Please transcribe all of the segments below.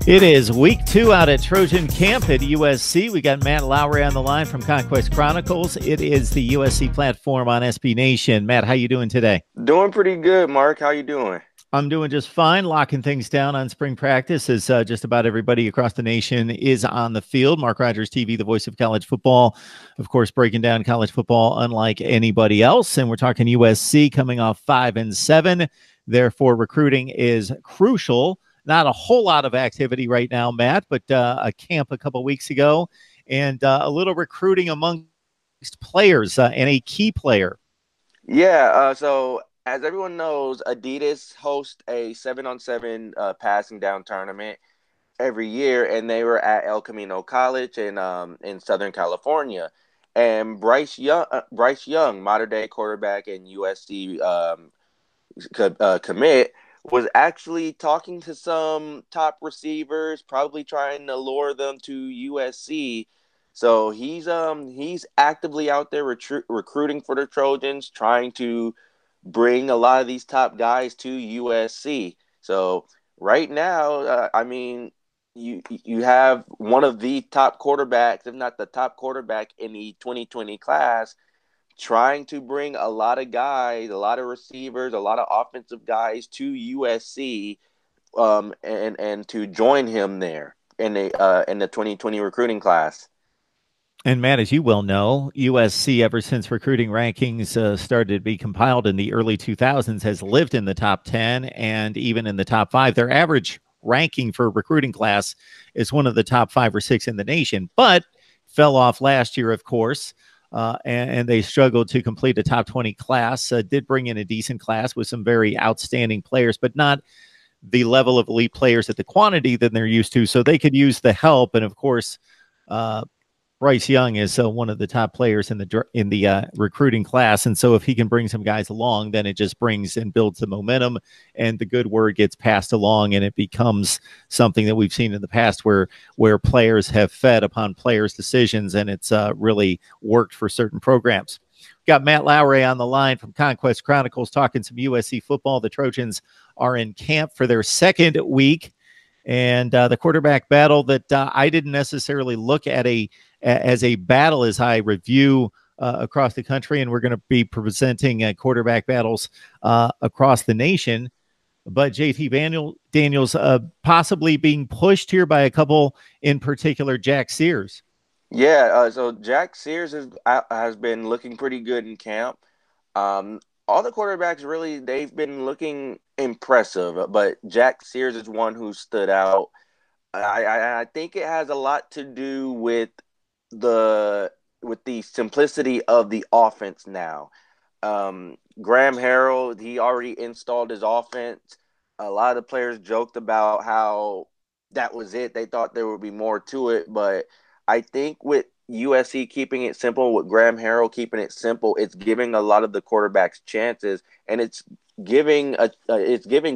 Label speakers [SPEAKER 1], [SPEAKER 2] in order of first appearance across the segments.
[SPEAKER 1] It is week 2 out at Trojan camp at USC. We got Matt Lowry on the line from Conquest Chronicles. It is the USC platform on SB Nation. Matt, how you doing today?
[SPEAKER 2] Doing pretty good, Mark. How you doing?
[SPEAKER 1] I'm doing just fine, locking things down on spring practice as just about everybody across the nation is on the field. Mark Rogers TV, the voice of college football, of course, breaking down college football unlike anybody else. And we're talking USC coming off 5-7. Therefore, recruiting is crucial. Not a whole lot of activity right now, Matt, but a camp a couple weeks ago and a little recruiting amongst players and a key player.
[SPEAKER 2] So as everyone knows, Adidas hosts a 7-on-7 passing down tournament every year, and they were at El Camino College in Southern California. And Bryce Young, modern day quarterback and USC commit, was actually talking to some top receivers, probably trying to lure them to USC. So he's actively out there recruiting for the Trojans, trying to bring a lot of these top guys to USC. So right now, you have one of the top quarterbacks, if not the top quarterback in the 2020 class, trying to bring a lot of guys, a lot of receivers, a lot of offensive guys to USC, and to join him there in the 2020 recruiting class.
[SPEAKER 1] And Matt, as you well know, USC, ever since recruiting rankings started to be compiled in the early 2000s, has lived in the top 10 and even in the top 5. Their average ranking for a recruiting class is one of the top 5 or 6 in the nation, but fell off last year, of course. And they struggled to complete a top 20 class. Did bring in a decent class with some very outstanding players, but not the level of elite players at the quantity that they're used to. So they could use the help. And of course, Bryce Young is one of the top players in the recruiting class, and so if he can bring some guys along, then it just brings and builds the momentum, and the good word gets passed along, and it becomes something that we've seen in the past where players have fed upon players' decisions, and it's really worked for certain programs. Got Matt Lowry on the line from Conquest Chronicles talking some USC football. The Trojans are in camp for their second week, and the quarterback battle that I didn't necessarily look at as a battle as I review across the country, and we're going to be presenting quarterback battles across the nation. But JT Daniels possibly being pushed here by a couple, in particular, Jack Sears.
[SPEAKER 2] So Jack Sears has been looking pretty good in camp. All the quarterbacks really, they've been looking impressive, but Jack Sears is one who stood out. I think it has a lot to do with the simplicity of the offense now. Graham Harrell, he already installed his offense. A lot of the players joked about how that was it. They thought there would be more to it, but I think with USC keeping it simple, with Graham Harrell keeping it simple, it's giving a lot of the quarterbacks chances, and it's giving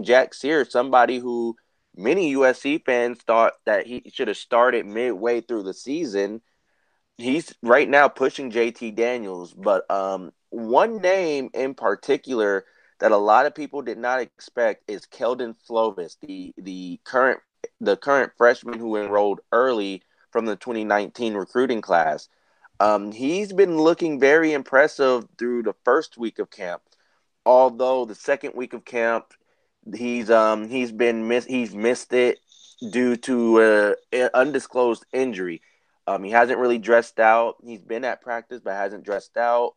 [SPEAKER 2] Jack Sears, somebody who many USC fans thought that he should have started midway through the season. He's right now pushing JT Daniels, but one name in particular that a lot of people did not expect is Keldon Slovis, the current freshman who enrolled early from the 2019 recruiting class. He's been looking very impressive through the first week of camp, although the second week of camp he's missed it due to an undisclosed injury. He hasn't really dressed out. He's been at practice, but hasn't dressed out.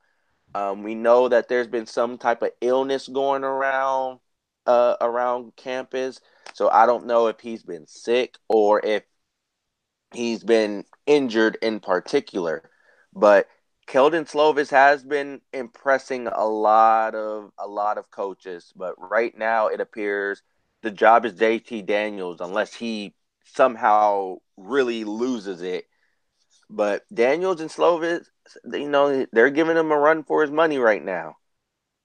[SPEAKER 2] We know that there's been some type of illness going around campus. So I don't know if he's been sick or if he's been injured in particular. But Keldon Slovis has been impressing a lot of coaches. But right now it appears the job is JT Daniels unless he somehow really loses it. But Daniels and Slovis, they're giving him a run for his money right now.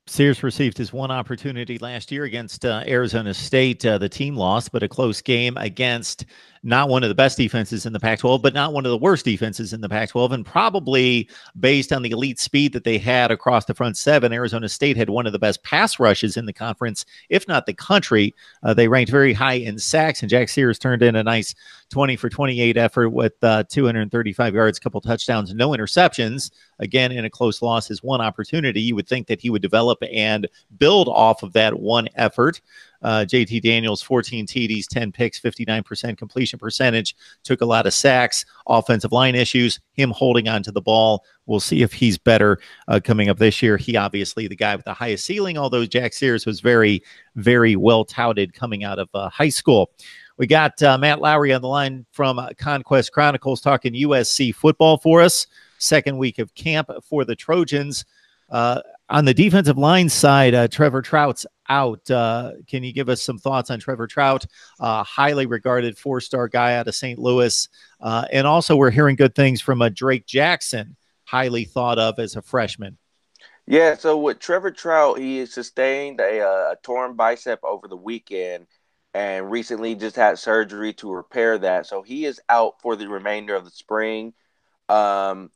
[SPEAKER 1] Sears received his one opportunity last year against Arizona State. The team lost, but a close game against not one of the best defenses in the Pac-12, but not one of the worst defenses in the Pac-12. And probably based on the elite speed that they had across the front seven, Arizona State had one of the best pass rushes in the conference, if not the country. They ranked very high in sacks, and Jack Sears turned in a nice 20 for 28 effort with 235 yards, a couple touchdowns, no interceptions. Again, in a close loss, his one opportunity. You would think that he would develop and build off of that one effort. JT Daniels, 14 TDs, 10 picks, 59% completion percentage, took a lot of sacks, offensive line issues, him holding on to the ball. We'll see if he's better coming up this year. He obviously the guy with the highest ceiling, although Jack Sears was very, very well touted coming out of high school. We got Matt Lowry on the line from Conquest Chronicles talking USC football for us. Second week of camp for the Trojans. On the defensive line side, Trevor Trout's out. Can you give us some thoughts on Trevor Trout? Highly regarded four-star guy out of St. Louis. And also we're hearing good things from Drake Jackson, highly thought of as a freshman.
[SPEAKER 2] Yeah, so with Trevor Trout, he sustained a torn bicep over the weekend and recently just had surgery to repair that. So he is out for the remainder of the spring. Um,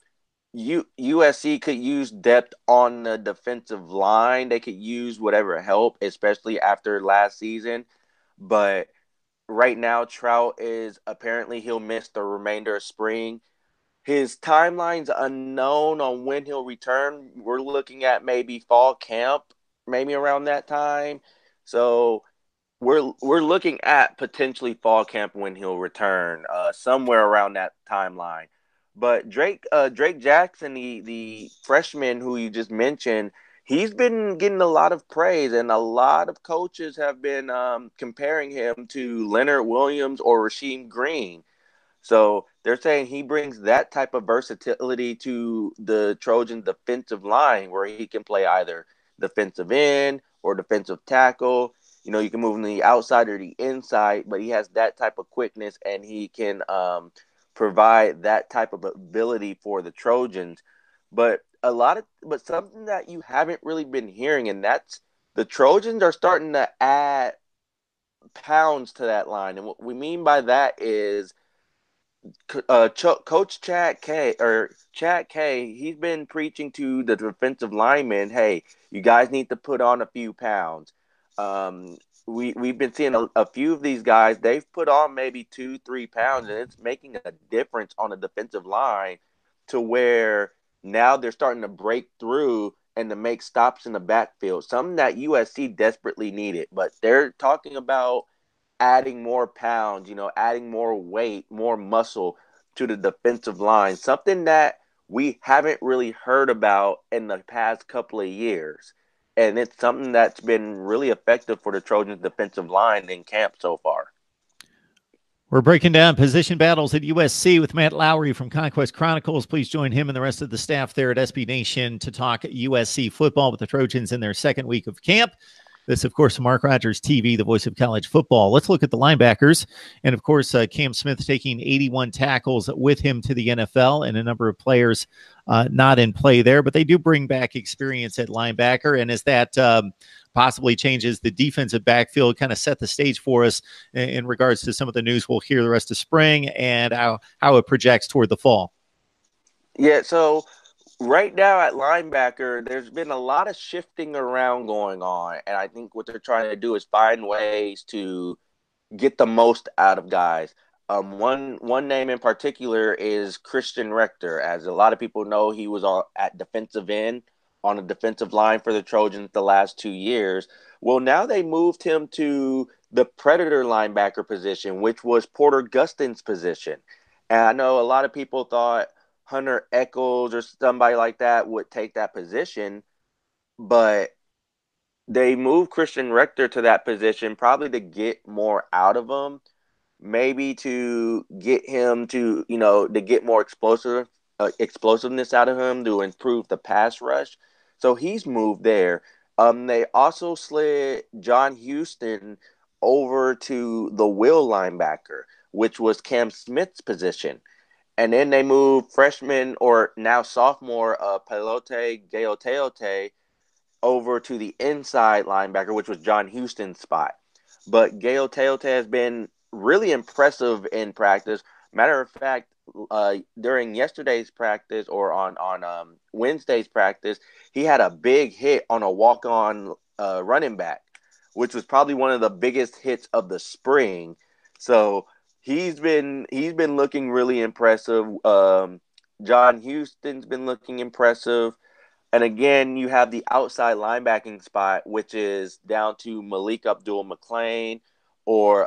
[SPEAKER 2] USC could use depth on the defensive line. They could use whatever help, especially after last season. But right now, Trout is apparently he'll miss the remainder of spring. His timeline's unknown on when he'll return. We're looking at maybe fall camp, maybe around that time. So we're looking at potentially fall camp when he'll return, somewhere around that timeline. But Drake Jackson, the freshman who you just mentioned, he's been getting a lot of praise, and a lot of coaches have been comparing him to Leonard Williams or Rasheem Green. So they're saying he brings that type of versatility to the Trojan defensive line where he can play either defensive end or defensive tackle. You know, you can move on the outside or the inside, but he has that type of quickness and he can provide that type of ability for the Trojans. But something that you haven't really been hearing, and that's the Trojans are starting to add pounds to that line. And what we mean by that is Coach Chad K, he's been preaching to the defensive linemen, hey, you guys need to put on a few pounds. Um, we've been seeing a few of these guys, they've put on maybe 2-3 pounds, and it's making a difference on the defensive line to where now they're starting to break through and to make stops in the backfield, something that USC desperately needed. But they're talking about adding more pounds, adding more weight, more muscle to the defensive line, something that we haven't really heard about in the past couple of years. And it's something that's been really effective for the Trojans defensive line in camp so far.
[SPEAKER 1] We're breaking down position battles at USC with Matt Lowry from Conquest Chronicles. Please join him and the rest of the staff there at SB Nation to talk USC football with the Trojans in their second week of camp. This, of course, Mark Rogers TV, the voice of college football. Let's look at the linebackers. And, of course, Cam Smith taking 81 tackles with him to the NFL, and a number of players not in play there. But they do bring back experience at linebacker. And as that possibly changes the defensive backfield, kind of set the stage for us in regards to some of the news we'll hear the rest of spring and how it projects toward the fall.
[SPEAKER 2] Yeah, so right now at linebacker, there's been a lot of shifting around going on, and I think what they're trying to do is find ways to get the most out of guys. One name in particular is Christian Rector. As a lot of people know, he was at defensive end on the defensive line for the Trojans the last 2 years. Well, now they moved him to the Predator linebacker position, which was Porter Gustin's position. And I know a lot of people thought Hunter Echols or somebody like that would take that position, but they moved Christian Rector to that position probably to get more out of him, maybe to get him to get more explosiveness out of him to improve the pass rush. So he's moved there. They also slid John Houston over to the will linebacker, which was Cam Smith's position. And then they moved freshman or now sophomore Pelote Gaoteote over to the inside linebacker, which was John Houston's spot. But Gaoteote has been really impressive in practice. Matter of fact, during yesterday's practice or on Wednesday's practice, he had a big hit on a walk on running back, which was probably one of the biggest hits of the spring. So he's been looking really impressive. John Houston's been looking impressive. And again, you have the outside linebacking spot, which is down to Malik Abdul McClain or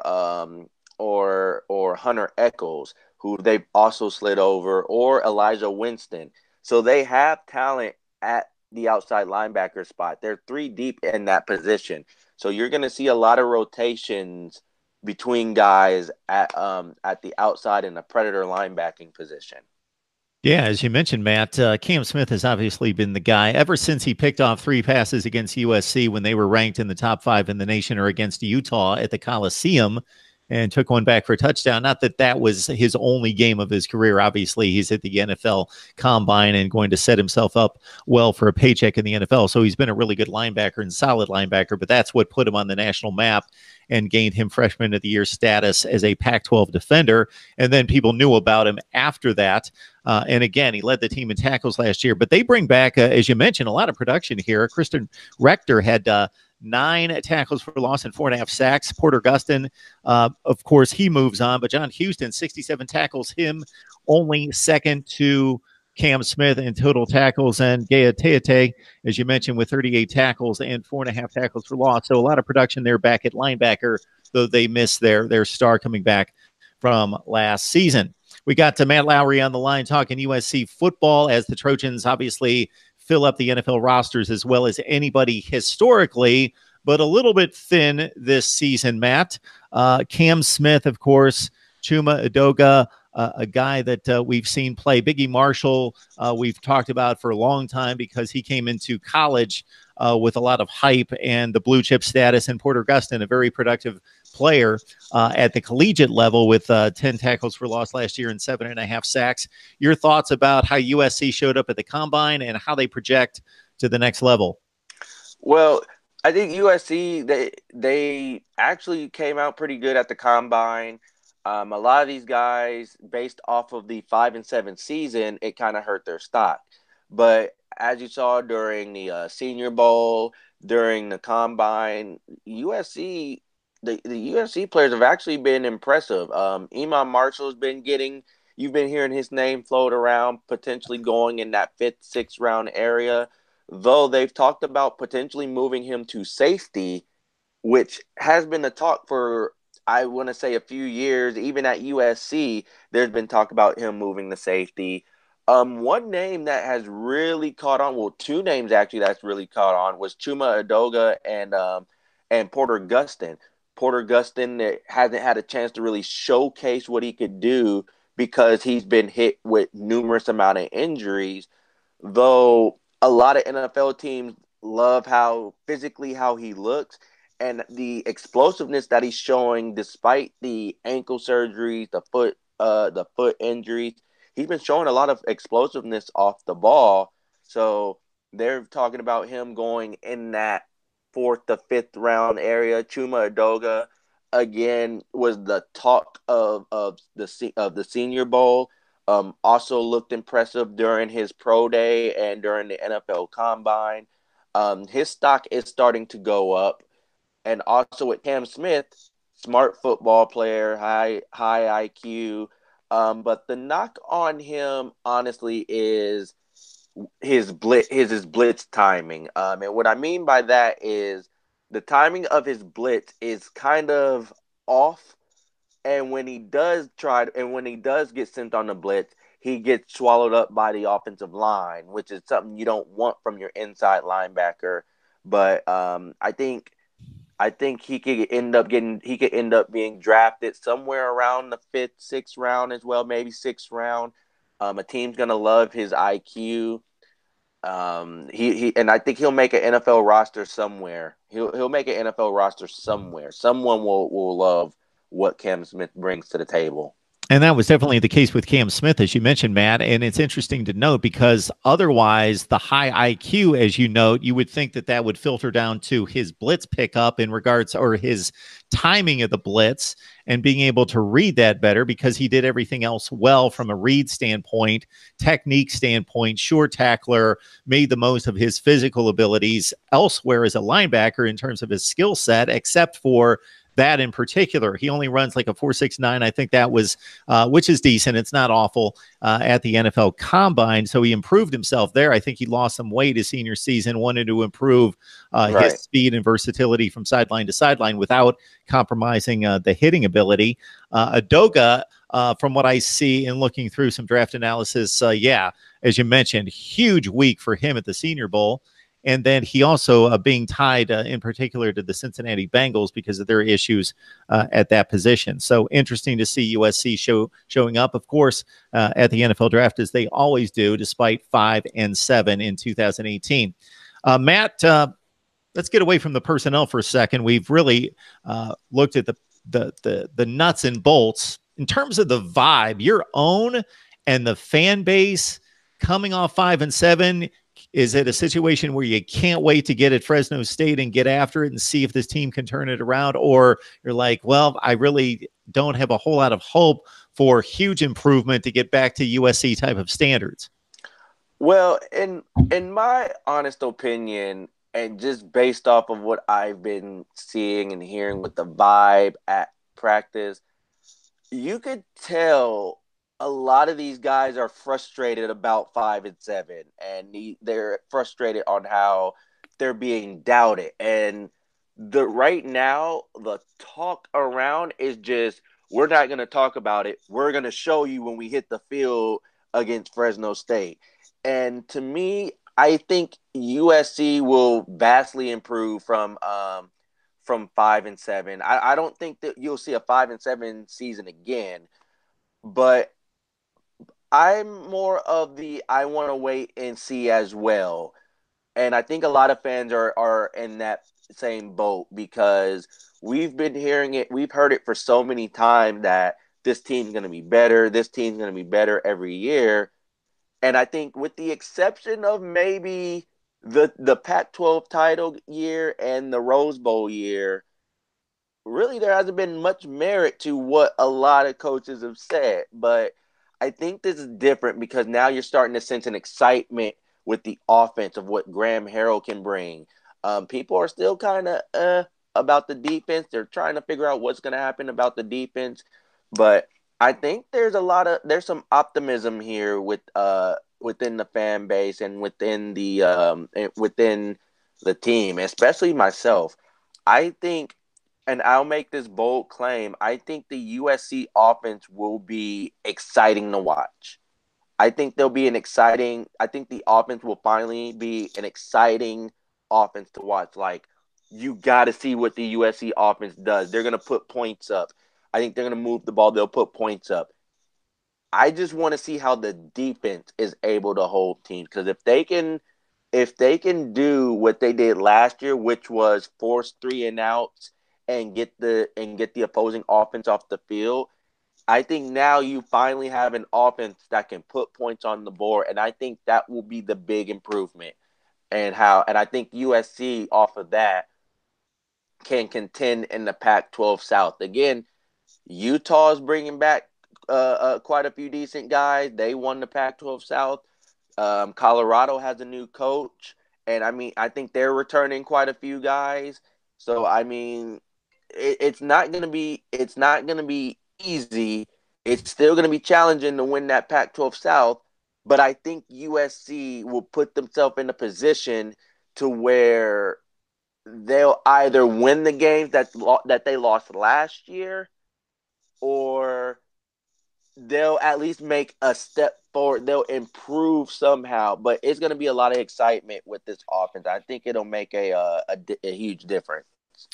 [SPEAKER 2] or Hunter Echols, who they've also slid over, or Elijah Winston. So they have talent at the outside linebacker spot. They're three deep in that position. So you're going to see a lot of rotations between guys at the outside in the predator linebacking position.
[SPEAKER 1] Yeah, as you mentioned, Matt, Cam Smith has obviously been the guy ever since he picked off 3 passes against USC when they were ranked in the top 5 in the nation, or against Utah at the Coliseum, and took one back for a touchdown. Not that that was his only game of his career. Obviously, he's at the NFL Combine and going to set himself up well for a paycheck in the NFL. So he's been a really good linebacker and solid linebacker, but that's what put him on the national map and gained him Freshman of the Year status as a Pac-12 defender. And then people knew about him after that. And again, he led the team in tackles last year. But they bring back, as you mentioned, a lot of production here. Kristen Rector had 9 tackles for loss and 4.5 sacks. Porter Gustin, of course, he moves on. But John Houston, 67 tackles, him only second to Cam Smith in total tackles, and Gaya Teate, as you mentioned, with 38 tackles and 4.5 tackles for loss. So a lot of production there back at linebacker, though they missed their star coming back from last season. We got to Matt Lowry on the line talking USC football, as the Trojans obviously fill up the NFL rosters as well as anybody historically, but a little bit thin this season, Matt. Cam Smith, of course, Chuma Edoga, a guy that we've seen play. Biggie Marshall, we've talked about for a long time because he came into college with a lot of hype and the blue chip status. And Porter Gustin, a very productive player at the collegiate level with 10 tackles for loss last year and 7.5 sacks. Your thoughts about how USC showed up at the Combine and how they project to the next level?
[SPEAKER 2] Well, I think USC they actually came out pretty good at the combine. A lot of these guys, based off of the 5-7 season, it kind of hurt their stock. But as you saw during the Senior Bowl, during the combine, USC the USC players have actually been impressive. Imam Marshall's been getting. You've been hearing his name float around, potentially going in that fifth, sixth round area. Though they've talked about potentially moving him to safety, which has been the talk for, I want to say, a few years. Even at USC, there's been talk about him moving to safety. One name that has really caught on, well, two names actually that's really caught on, was Chuma Edoga and Porter Gustin. Porter Gustin hasn't had a chance to really showcase what he could do because he's been hit with numerous amount of injuries. Though a lot of NFL teams love how he looks and the explosiveness that he's showing despite the ankle surgeries, the foot injuries. He's been showing a lot of explosiveness off the ball. So they're talking about him going in that fourth to fifth round area. Chuma Edoga again was the talk of the Senior Bowl. Also looked impressive during his pro day and during the NFL Combine. His stock is starting to go up, and also with Cam Smith, smart football player, high IQ. But the knock on him, honestly, is his blitz timing. And what I mean by that is the timing of his blitz is kind of off, and when he does get sent on the blitz, he gets swallowed up by the offensive line, which is something you don't want from your inside linebacker. But I think he could end up being drafted somewhere around the fifth, sixth round as well, maybe sixth round. A team's gonna love his IQ. He and I think he'll make an NFL roster somewhere. He'll make an NFL roster somewhere. Someone will love what Cam Smith brings to the table.
[SPEAKER 1] And that was definitely the case with Cam Smith, as you mentioned, Matt. And it's interesting to note because otherwise, the high IQ, as you note, you would think that that would filter down to his blitz pickup in regards or his timing of the blitz and being able to read that better because he did everything else well from a read standpoint, technique standpoint, sure tackler, made the most of his physical abilities elsewhere as a linebacker in terms of his skill set, except for that in particular. He only runs like a 4.69. I think that was, which is decent. It's not awful at the NFL Combine. So he improved himself there. I think he lost some weight his senior season, wanted to improve his
[SPEAKER 2] Right.
[SPEAKER 1] speed and versatility from sideline to sideline without compromising the hitting ability. Adoga, from what I see in looking through some draft analysis, yeah, as you mentioned, huge week for him at the Senior Bowl. And then he also being tied in particular to the Cincinnati Bengals because of their issues at that position. So interesting to see USC showing up, of course, at the NFL draft as they always do, despite 5-7 in 2018. Matt, let's get away from the personnel for a second. We've really looked at the nuts and bolts in terms of the vibe, your own and the fan base coming off 5-7. Is it a situation where you can't wait to get at Fresno State and get after it and see if this team can turn it around? Or you're like, well, I really don't have a whole lot of hope for huge improvement to get back to USC type of standards?
[SPEAKER 2] Well, in my honest opinion, and just based off of what I've been seeing and hearing with the vibe at practice, you could tell a lot of these guys are frustrated about 5-7, and they're frustrated on how they're being doubted. And the right now, the talk around is just we're not going to talk about it. We're going to show you when we hit the field against Fresno State. And to me, I think USC will vastly improve from 5-7. I don't think that you'll see a 5-7 season again, but I'm more of the I want to wait and see as well. And I think a lot of fans are in that same boat because we've been hearing it, we've heard it for so many times that this team's going to be better, this team's going to be better every year. And I think with the exception of maybe the Pac-12 title year and the Rose Bowl year, really there hasn't been much merit to what a lot of coaches have said. But I think this is different because now you're starting to sense an excitement with the offense of what Graham Harrell can bring. People are still kind of about the defense. They're trying to figure out what's going to happen about the defense. But I think there's some optimism here within the fan base and within the team, especially myself. I think, and I'll make this bold claim, I think the USC offense will be exciting to watch. I think the offense will finally be an exciting offense to watch. Like, you got to see what the USC offense does. They're going to put points up. I think they're going to move the ball. They'll put points up. I just want to see how the defense is able to hold teams, because if they can do what they did last year, which was force 3-and-outs and get the opposing offense off the field, I think now you finally have an offense that can put points on the board, and I think that will be the big improvement. And I think USC off of that can contend in the Pac-12 South again. Utah's bringing back quite a few decent guys. They won the Pac-12 South. Colorado has a new coach, and I mean, I think they're returning quite a few guys. So I mean, it's not gonna be easy. It's still gonna be challenging to win that Pac-12 South, but I think USC will put themselves in a position to where they'll either win the games that they lost last year, or they'll at least make a step forward. They'll improve somehow, but it's going to be a lot of excitement with this offense. I think it'll make a huge difference.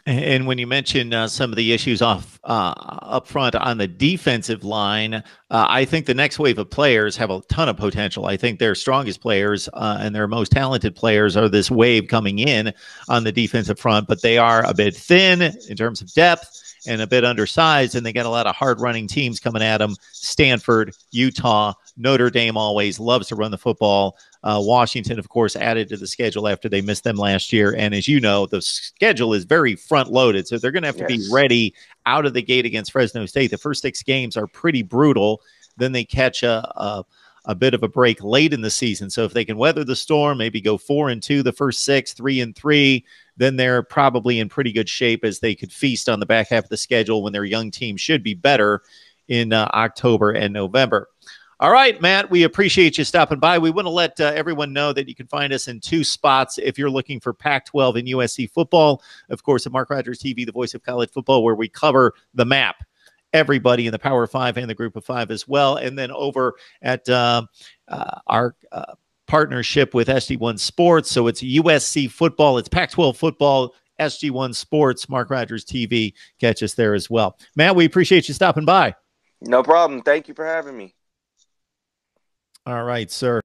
[SPEAKER 1] And when you mention some of the issues off up front on the defensive line, I think the next wave of players have a ton of potential. I think their strongest players and their most talented players are this wave coming in on the defensive front, but they are a bit thin in terms of depth and a bit undersized, and they got a lot of hard-running teams coming at them. Stanford, Utah, Notre Dame always loves to run the football. Washington, of course, added to the schedule after they missed them last year. And as you know, the schedule is very front loaded. So they're going to have to be
[SPEAKER 2] Yes.
[SPEAKER 1] ready out of the gate against Fresno State. The first 6 games are pretty brutal. Then they catch a bit of a break late in the season. So if they can weather the storm, maybe go 4-2 the first 6, 3-3, then they're probably in pretty good shape as they could feast on the back half of the schedule when their young team should be better in October and November. All right, Matt, we appreciate you stopping by. We want to let everyone know that you can find us in 2 spots if you're looking for Pac-12 and USC football. Of course, at Mark Rogers TV, the voice of college football, where we cover the map, everybody in the Power 5 and the Group of 5 as well. And then over at our partnership with SG1 Sports. So it's USC football, it's Pac-12 football, SG1 Sports, Mark Rogers TV. Catch us there as well. Matt, we appreciate you stopping by.
[SPEAKER 2] No problem. Thank you for having me.
[SPEAKER 1] All right, sir.